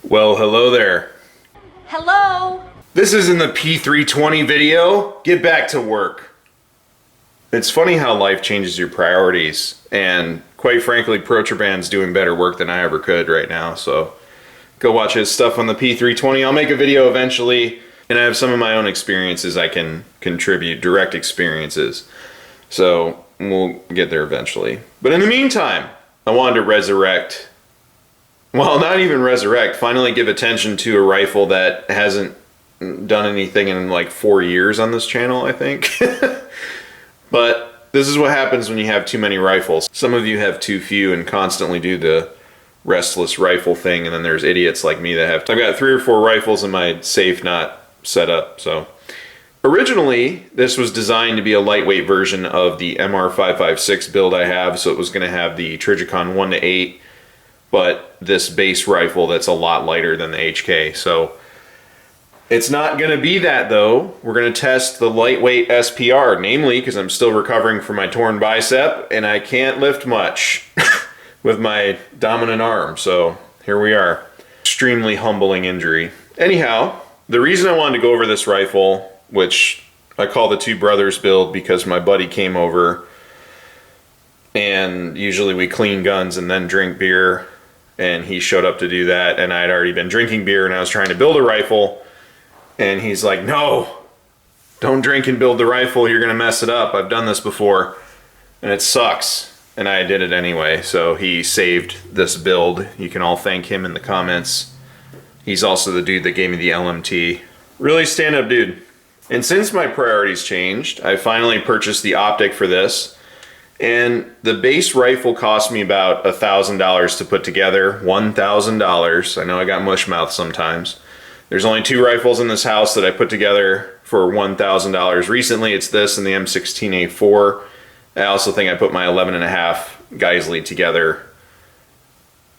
Well, hello there. Hello. This isn't the P320 video. Get back to work. It's funny how life changes your priorities, and quite frankly, Protraband's doing better work than I ever could right now, so go watch his stuff on the P320. I'll make a video eventually, and I have some of my own experiences I can contribute, direct experiences. So we'll get there eventually. But in the meantime, I wanted to resurrect, well, not even resurrect, finally give attention to a rifle that hasn't done anything in like 4 years on this channel, I think. But this is what happens when you have too many rifles. Some of you have too few and constantly do the restless rifle thing, and then there's idiots like me that have, I've got 3 or 4 rifles in my safe not set up. So originally this was designed to be a lightweight version of the MR556 build I have, so it was going to have the Trijicon 1-8, but this base rifle that's a lot lighter than the HK. So it's not going to be that, though. We're going to test the lightweight SPR, namely because I'm still recovering from my torn bicep and I can't lift much with my dominant arm. So here we are. Extremely humbling injury. Anyhow, the reason I wanted to go over this rifle, which I call the Two Brothers build because my buddy came over and usually we clean guns and then drink beer, and he showed up to do that, and I'd already been drinking beer and I was trying to build a rifle. And he's like, no, don't drink and build the rifle. You're going to mess it up. I've done this before and it sucks. And I did it anyway. So he saved this build. You can all thank him in the comments. He's also the dude that gave me the LMT. Really stand up dude. And since my priorities changed, I finally purchased the optic for this. And the base rifle cost me about $1,000 to put together. $1,000. I know I got mush mouth sometimes. There's only 2 rifles in this house that I put together for $1,000 recently. It's this and the M16A4. I also think I put my 11.5 Geisley together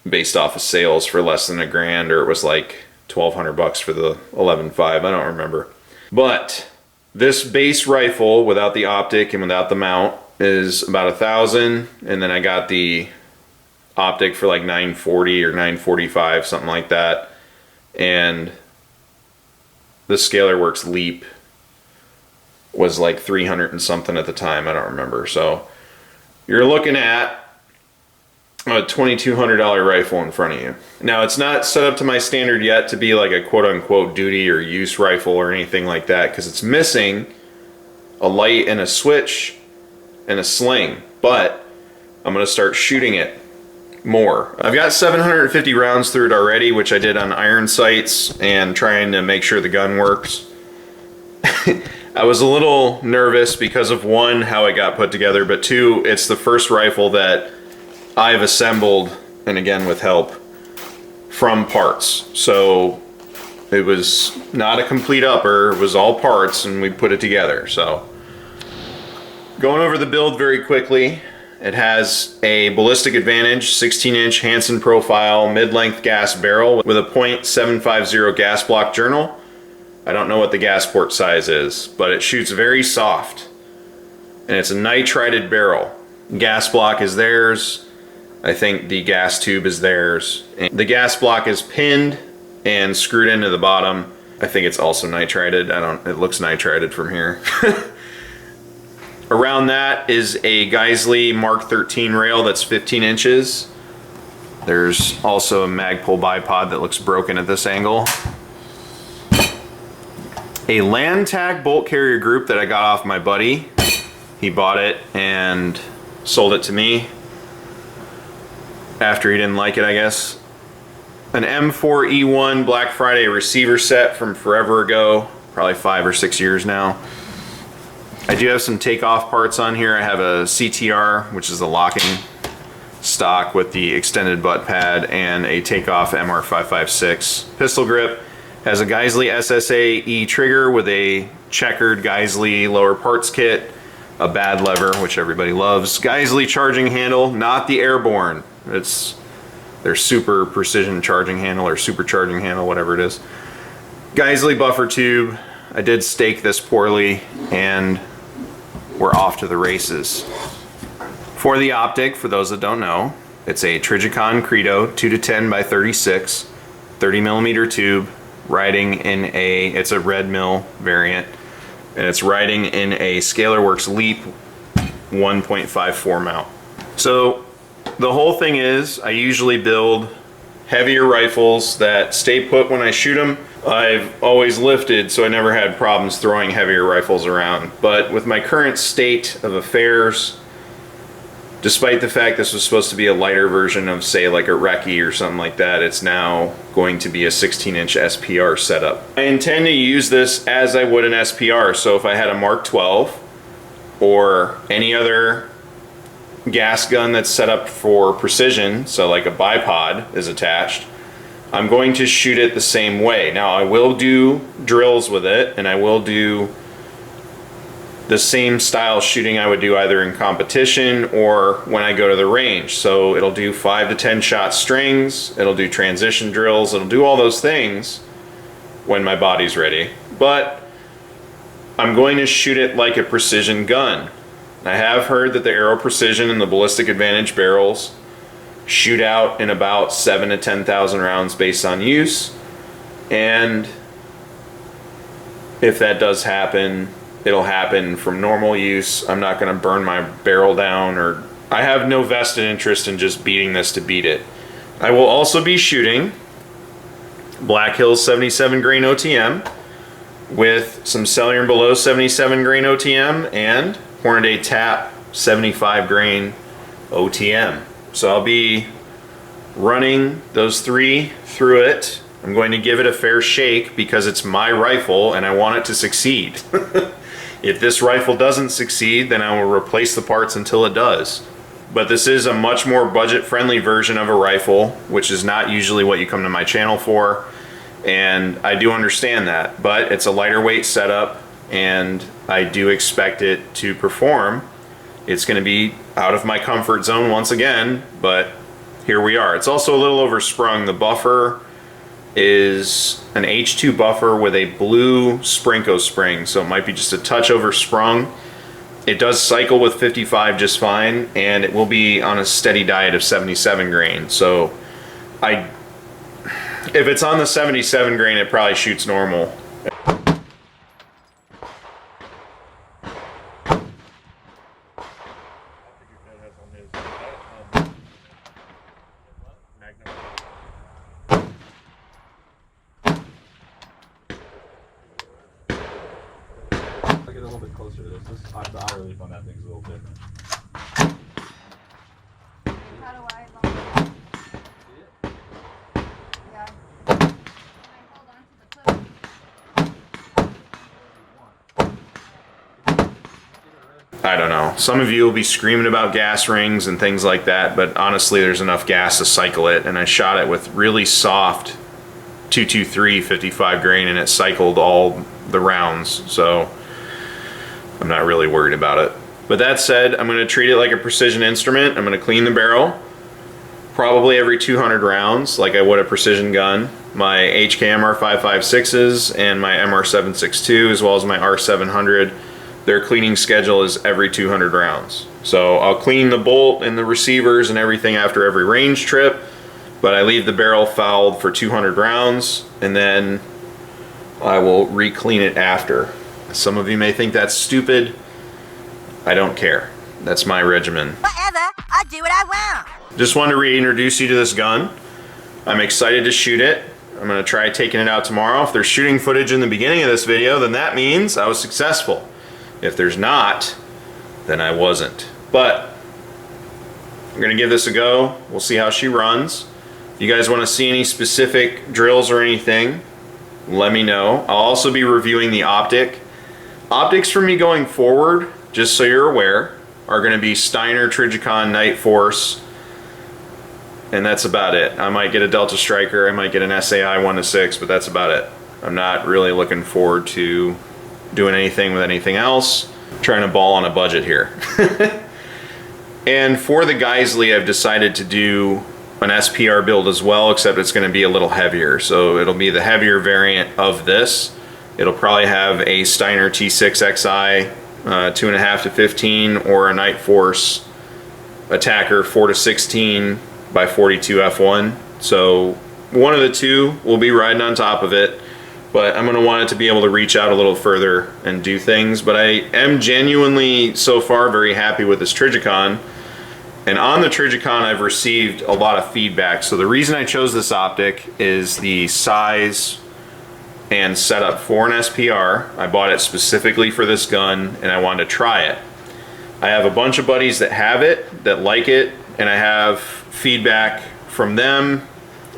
based off of sales for less than $1,000, or it was like $1,200 for the 11.5. I don't remember. But this base rifle without the optic and without the mount is about $1,000, and then I got the optic for like $940 or $945, something like that. And the Scalar Works Leap was like 300 and something at the time. I don't remember. So you're looking at a $2,200 rifle in front of you. Now, it's not set up to my standard yet to be like a quote-unquote duty or use rifle or anything like that, because it's missing a light and a switch and a sling. But I'm going to start shooting it more. I've got 750 rounds through it already, which I did on iron sights and trying to make sure the gun works. I was a little nervous because of 1, how it got put together, but 2, it's the first rifle that I've assembled, and again with help, from parts. So it was not a complete upper, it was all parts and we put it together. So going over the build very quickly. It has a Ballistic Advantage 16-inch Hansen profile mid-length gas barrel with a .750 gas block journal. I don't know what the gas port size is, but it shoots very soft. And it's a nitrided barrel. Gas block is theirs. I think the gas tube is theirs. And the gas block is pinned and screwed into the bottom. I think it's also nitrided. It looks nitrided from here. Around that is a Geisley Mark 13 rail that's 15 inches. There's also a Magpul bipod that looks broken at this angle. A Landtag bolt carrier group that I got off my buddy. He bought it and sold it to me after he didn't like it, I guess. An M4E1 Black Friday receiver set from forever ago, probably 5 or 6 years now. I do have some takeoff parts on here. I have a CTR, which is a locking stock with the extended butt pad, and a takeoff MR556 pistol grip. Has a Geisley SSA E trigger with a checkered Geisley lower parts kit, a bad lever, which everybody loves. Geisley charging handle, not the airborne. It's their super precision charging handle or super charging handle, whatever it is. Geisley buffer tube. I did stake this poorly and we're off to the races. For the optic, for those that don't know, it's a Trijicon Credo 2-10 by 36, 30mm tube, riding in it's a red mill variant, and it's riding in a Scalarworks Leap 1.54 mount. So the whole thing is, I usually build heavier rifles that stay put when I shoot them. I've always lifted, so I never had problems throwing heavier rifles around. But with my current state of affairs, despite the fact this was supposed to be a lighter version of, say, like a Recce or something like that, it's now going to be a 16-inch SPR setup. I intend to use this as I would an SPR, so if I had a Mark 12 or any other gas gun that's set up for precision, so like a bipod is attached, I'm going to shoot it the same way. Now I will do drills with it, and I will do the same style shooting I would do either in competition or when I go to the range. So it'll do 5 to 10 shot strings, it'll do transition drills, it'll do all those things when my body's ready. But I'm going to shoot it like a precision gun. I have heard that the Aero Precision and the Ballistic Advantage barrels shoot out in about 7 to 10,000 rounds based on use, and if that does happen, it'll happen from normal use. I'm not going to burn my barrel down, or I have no vested interest in just beating this to beat it. I will also be shooting Black Hills 77 grain OTM with some Cellier Below 77 grain OTM and Hornady Tap 75 grain OTM. So I'll be running those three through it. I'm going to give it a fair shake because it's my rifle and I want it to succeed. If this rifle doesn't succeed, then I will replace the parts until it does. But this is a much more budget-friendly version of a rifle, which is not usually what you come to my channel for, and I do understand that. But it's a lighter weight setup, and I do expect it to perform. It's going to be out of my comfort zone once again, but here we are. It's also a little oversprung. The buffer is an H2 buffer with a blue Sprinko spring, so it might be just a touch oversprung. It does cycle with 55 just fine, and it will be on a steady diet of 77 grain. So if it's on the 77 grain, it probably shoots normal. Get a little bit closer to this. The eye relief on that thing's a little different. How do I lock it? Yeah. Can I hold on to the clip? I don't know. Some of you will be screaming about gas rings and things like that, but honestly there's enough gas to cycle it, and I shot it with really soft 223 55 grain and it cycled all the rounds, so I'm not really worried about it. But that said, I'm going to treat it like a precision instrument. I'm going to clean the barrel probably every 200 rounds like I would a precision gun. My HKMR 556s and my MR762 as well as my R700, their cleaning schedule is every 200 rounds. So I'll clean the bolt and the receivers and everything after every range trip, but I leave the barrel fouled for 200 rounds and then I will re-clean it after. Some of you may think that's stupid. I don't care. That's my regimen. Whatever, I do what I want. Just wanted to reintroduce you to this gun. I'm excited to shoot it. I'm gonna try taking it out tomorrow. If there's shooting footage in the beginning of this video, then that means I was successful. If there's not, then I wasn't. But I'm gonna give this a go. We'll see how she runs. If you guys wanna see any specific drills or anything, let me know. I'll also be reviewing the optic. Optics for me going forward, just so you're aware, are gonna be Steiner Trijicon Night Force, and that's about it. I might get a Delta Striker, I might get an SAI 1-6, but that's about it. I'm not really looking forward to doing anything with anything else. I'm trying to ball on a budget here. And for the Geisley, I've decided to do an SPR build as well, except it's going to be a little heavier. So it'll be the heavier variant of this. It'll probably have a Steiner T6XI 2.5 to 15 or a Night Force Attacker 4 to 16 by 42 F1. So one of the two will be riding on top of it, but I'm going to want it to be able to reach out a little further and do things. But I am genuinely so far very happy with this Trijicon. And on the Trijicon, I've received a lot of feedback. So the reason I chose this optic is the size and setup for an SPR. I bought it specifically for this gun and I wanted to try it. I have a bunch of buddies that have it, that like it, and I have feedback from them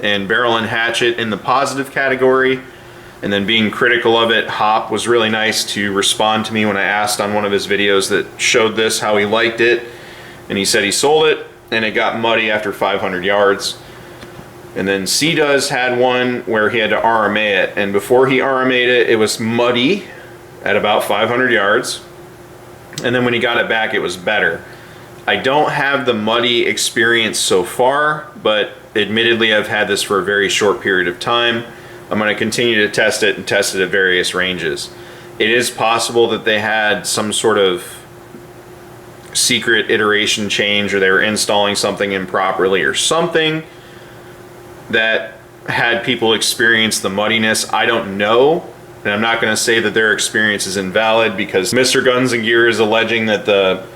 and Barrel and Hatchet in the positive category. And then being critical of it, Hop was really nice to respond to me when I asked on one of his videos that showed this, how he liked it. And he said he sold it and it got muddy after 500 yards. And then C-Does had one where he had to RMA it, and before he RMA'd it, it was muddy at about 500 yards. And then when he got it back, it was better. I don't have the muddy experience so far, but admittedly I've had this for a very short period of time. I'm going to continue to test it and test it at various ranges. It is possible that they had some sort of secret iteration change, or they were installing something improperly or something that had people experience the muddiness. I don't know, and I'm not going to say that their experience is invalid, because Mr. Guns and Gear is alleging that the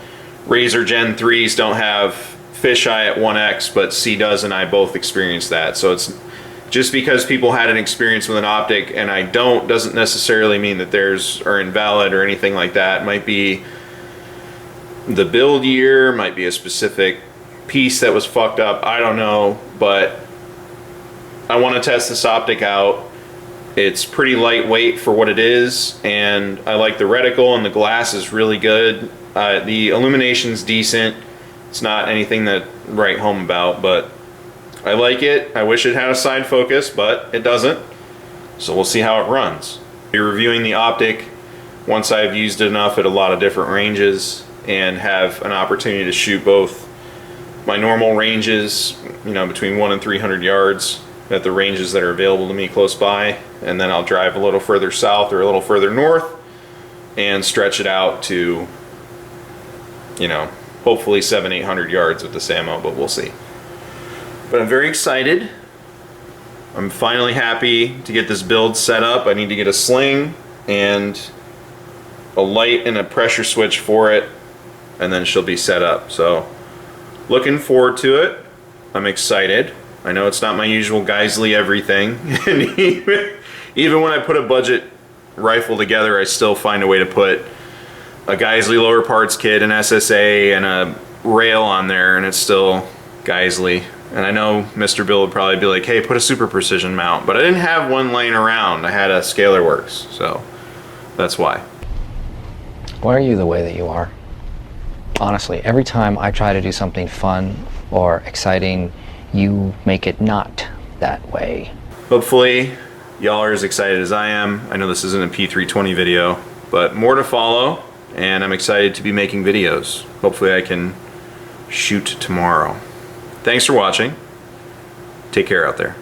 Razor Gen 3s don't have fisheye at 1x, but C-Does and I both experienced that. So it's just because people had an experience with an optic and I don't, doesn't necessarily mean that theirs are invalid or anything like that. It might be the build year, might be a specific piece that was fucked up, I don't know, but I want to test this optic out. It's pretty lightweight for what it is, and I like the reticle, and the glass is really good. The illumination's decent. It's not anything that write home about, but I like it. I wish it had a side focus, but it doesn't. So we'll see how it runs. Be reviewing the optic once I've used it enough at a lot of different ranges and have an opportunity to shoot both my normal ranges, you know, between 1 and 300 yards at the ranges that are available to me close by, and then I'll drive a little further south or a little further north and stretch it out to, you know, hopefully 700-800 yards with this ammo, but we'll see. But I'm very excited. I'm finally happy to get this build set up. I need to get a sling and a light and a pressure switch for it, and then she'll be set up. So looking forward to it. I'm excited. I know it's not my usual Geisley everything, and even when I put a budget rifle together, I still find a way to put a Geisley lower parts kit, an SSA, and a rail on there, and it's still Geisley. And I know Mr. Bill would probably be like, hey, put a super precision mount, but I didn't have one laying around. I had a Scalar Works, so that's why. Why are you the way that you are? Honestly, every time I try to do something fun or exciting, you make it not that way. Hopefully y'all are as excited as I am. I know this isn't a P320 video, but more to follow. and I'm excited to be making videos. Hopefully I can shoot tomorrow. Thanks for watching. Take care out there.